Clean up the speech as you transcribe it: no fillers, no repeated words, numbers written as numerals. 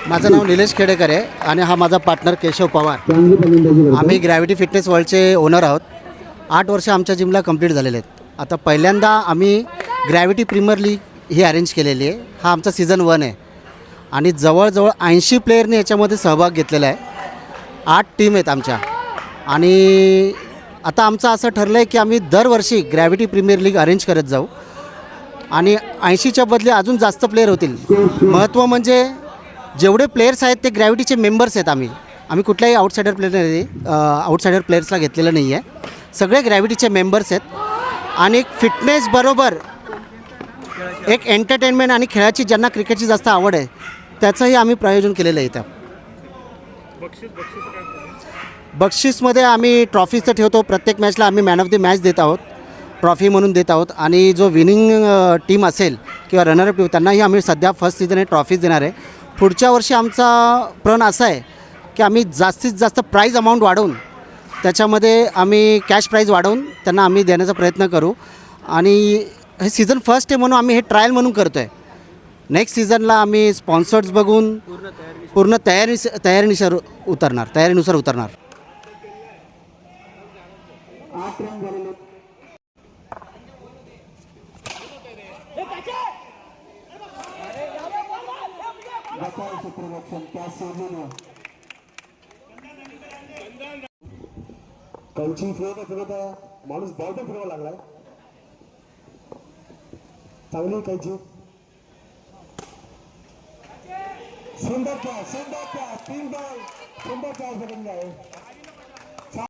माझं नाव निलेश खेडेकर आहे आणि हा माझा पार्टनर केशव पवार. आम्ही ग्रॅव्हिटी फिटनेस वर्ल्डचे ओनर आहोत. 8 वर्ष आमच्या जिमला कंप्लीट झालेले आहेत. आता पहिल्यांदा आम्ही ग्रॅव्हिटी प्रीमियर लीग ही अरेंज केलेली आहे. हा आमचा सीझन 1 आहे आणि जवळजवळ 80 प्लेयरने याच्यामध्ये सहभाग घेतलेला आहे. 8 टीम आहेत आमच्या आणि आता आमचं असं ठरलं आहे की आम्ही दरवर्षी ग्रॅव्हिटी प्रीमियर लीग अरेंज करत जाऊ आणि 80च्या बदले अजून जास्त प्लेयर होतील. महत्त्व म्हणजे जेवढे प्लेयर्स आहेत ते ग्रॅव्हिटीचे मेंबर्स आहेत. आम्ही कुठल्याही आउटसायडर प्लेयर्सला घेतलेलं नाही आहे. सगळे ग्रॅव्हिटीचे मेंबर्स आहेत आणि फिटनेसबरोबर एक एंटरटेनमेंट आणि खेळाची ज्यांना क्रिकेटची जास्त आवड आहे त्याचंही आम्ही प्रायोजन केलेलं आहे. इथं बक्षीसमध्ये आम्ही ट्रॉफीज तर ठेवतो. प्रत्येक मॅचला आम्ही मॅन ऑफ द मॅच देत आहोत, ट्रॉफी म्हणून देत आहोत आणि जो विनिंग टीम असेल किंवा रनरअप टीम त्यांनाही आम्ही सध्या फर्स्ट सीझन आहे ट्रॉफीज देणार आहे. पुढच्या वर्षी आमचा प्रण असा आहे की आम्ही जास्तीत जास्त प्राईज अमाऊंट वाढवून त्याच्यामध्ये आम्ही कॅश प्राईज वाढवून त्यांना आम्ही देण्याचा प्रयत्न करू आणि हे सीझन फर्स्ट आहे म्हणून आम्ही हे ट्रायल म्हणून करतो आहे. नेक्स्ट सीझनला आम्ही स्पॉन्सर्स बघून पूर्ण तयारीनुसार उतरणार. कंची फिरवता माणूस बॉल पण फिरवा लागलाय. चांगली कंची सुंदर 3 बॉल सुंदर 4 सेकंड आहे.